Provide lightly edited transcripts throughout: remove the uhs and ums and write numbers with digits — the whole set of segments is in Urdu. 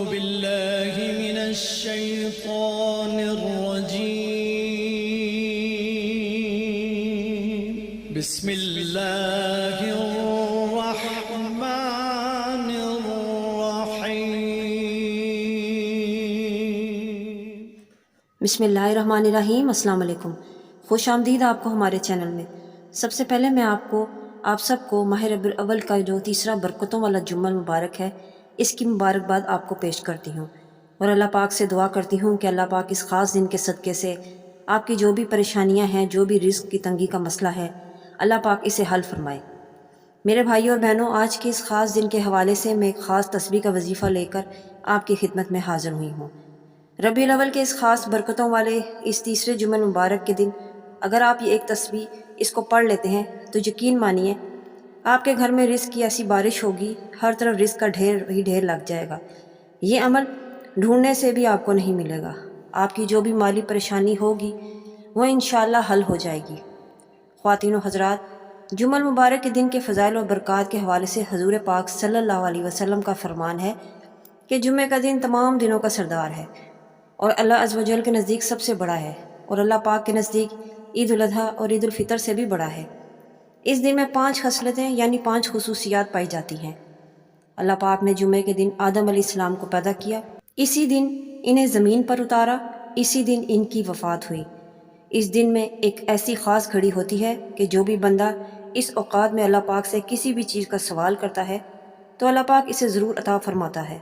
باللہ من الشیطان الرجیم بسم اللہ الرحمن الرحیم۔ بسم اللہ الرحمن الرحیم۔ السلام علیکم، خوش آمدید آپ کو ہمارے چینل میں۔ سب سے پہلے میں آپ سب کو ماہ ربیع الاول کا جو تیسرا برکتوں والا جمعہ مبارک ہے، اس کی مبارکباد آپ کو پیش کرتی ہوں، اور اللہ پاک سے دعا کرتی ہوں کہ اللہ پاک اس خاص دن کے صدقے سے آپ کی جو بھی پریشانیاں ہیں، جو بھی رزق کی تنگی کا مسئلہ ہے، اللہ پاک اسے حل فرمائے۔ میرے بھائیوں اور بہنوں، آج کے اس خاص دن کے حوالے سے میں ایک خاص تسبیح کا وظیفہ لے کر آپ کی خدمت میں حاضر ہوئی ہوں۔ ربیع الاول کے اس خاص برکتوں والے اس تیسرے جمعہ مبارک کے دن اگر آپ یہ ایک تسبیح اس کو پڑھ لیتے ہیں تو یقین مانیے آپ کے گھر میں رزق کی ایسی بارش ہوگی، ہر طرف رزق کا ڈھیر ہی ڈھیر لگ جائے گا۔ یہ عمل ڈھونڈنے سے بھی آپ کو نہیں ملے گا۔ آپ کی جو بھی مالی پریشانی ہوگی وہ انشاءاللہ حل ہو جائے گی۔ خواتین و حضرات، جمعہ مبارک کے دن کے فضائل و برکات کے حوالے سے حضور پاک صلی اللہ علیہ وسلم کا فرمان ہے کہ جمعہ کا دن تمام دنوں کا سردار ہے اور اللہ عز و جل کے نزدیک سب سے بڑا ہے، اور اللہ پاک کے نزدیک عید الاضحیٰ اور عید الفطر سے بھی بڑا ہے۔ اس دن میں 5 خصلتیں یعنی 5 خصوصیات پائی جاتی ہیں۔ اللہ پاک نے جمعے کے دن آدم علیہ السلام کو پیدا کیا، اسی دن انہیں زمین پر اتارا، اسی دن ان کی وفات ہوئی۔ اس دن میں ایک ایسی خاص گھڑی ہوتی ہے کہ جو بھی بندہ اس اوقات میں اللہ پاک سے کسی بھی چیز کا سوال کرتا ہے تو اللہ پاک اسے ضرور عطا فرماتا ہے۔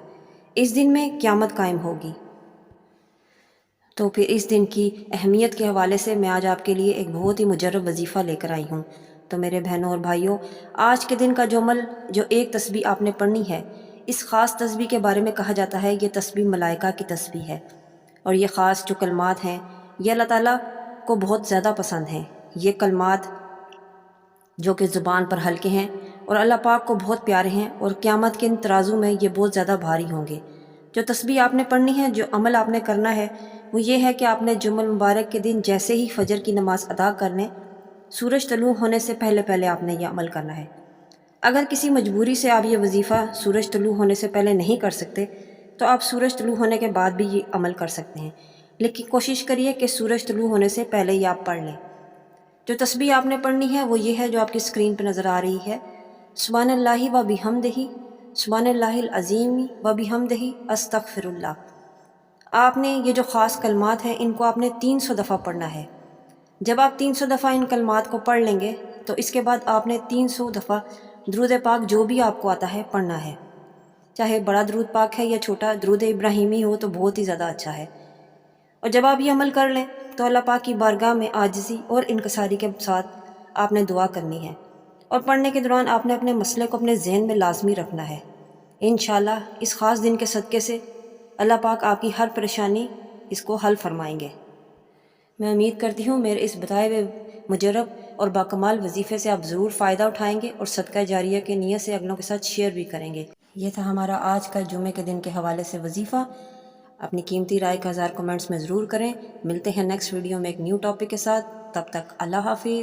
اس دن میں قیامت قائم ہوگی۔ تو پھر اس دن کی اہمیت کے حوالے سے میں آج آپ کے لیے ایک بہت ہی مجرب وظیفہ لے کر آئی ہوں۔ تو میرے بہنوں اور بھائیوں، آج کے دن کا جو عمل، جو ایک تسبیح آپ نے پڑھنی ہے، اس خاص تسبیح کے بارے میں کہا جاتا ہے یہ تسبیح ملائکہ کی تسبیح ہے، اور یہ خاص جو کلمات ہیں یہ اللہ تعالیٰ کو بہت زیادہ پسند ہیں۔ یہ کلمات جو کہ زبان پر ہلکے ہیں اور اللہ پاک کو بہت پیارے ہیں، اور قیامت کے ان ترازو میں یہ بہت زیادہ بھاری ہوں گے۔ جو تسبیح آپ نے پڑھنی ہے، جو عمل آپ نے کرنا ہے، وہ یہ ہے کہ آپ نے جمعہ مبارک کے دن جیسے ہی فجر کی نماز ادا کرنے، سورج طلوع ہونے سے پہلے آپ نے یہ عمل کرنا ہے۔ اگر کسی مجبوری سے آپ یہ وظیفہ سورج طلوع ہونے سے پہلے نہیں کر سکتے تو آپ سورج طلوع ہونے کے بعد بھی یہ عمل کر سکتے ہیں، لیکن کوشش کریے کہ سورج طلوع ہونے سے پہلے ہی آپ پڑھ لیں۔ جو تسبیح آپ نے پڑھنی ہے وہ یہ ہے جو آپ کی اسکرین پہ نظر آ رہی ہے: سبحان اللہ و بحمدہ، سبحان اللہ العظیم و بحمدہ، استغفر اللہ۔ آپ نے یہ جو خاص کلمات ہیں ان کو آپ نے 300 دفعہ پڑھنا ہے۔ جب آپ 300 دفعہ ان کلمات کو پڑھ لیں گے تو اس کے بعد آپ نے 300 دفعہ درود پاک جو بھی آپ کو آتا ہے پڑھنا ہے، چاہے بڑا درود پاک ہے یا چھوٹا، درود ابراہیمی ہو تو بہت ہی زیادہ اچھا ہے۔ اور جب آپ یہ عمل کر لیں تو اللہ پاک کی بارگاہ میں عاجزی اور انکساری کے ساتھ آپ نے دعا کرنی ہے، اور پڑھنے کے دوران آپ نے اپنے مسئلے کو اپنے ذہن میں لازمی رکھنا ہے۔ انشاءاللہ اس خاص دن کے صدقے سے اللہ پاک آپ کی ہر پریشانی اس کو حل فرمائیں گے۔ میں امید کرتی ہوں میرے اس بتائے ہوئے مجرب اور باکمال وظیفے سے آپ ضرور فائدہ اٹھائیں گے اور صدقہ جاریہ کے نیت سے اگلوں کے ساتھ شیئر بھی کریں گے۔ یہ تھا ہمارا آج کا جمعے کے دن کے حوالے سے وظیفہ۔ اپنی قیمتی رائے کا اظہار کمنٹس میں ضرور کریں۔ ملتے ہیں نیکسٹ ویڈیو میں ایک نیو ٹاپک کے ساتھ، تب تک اللہ حافظ۔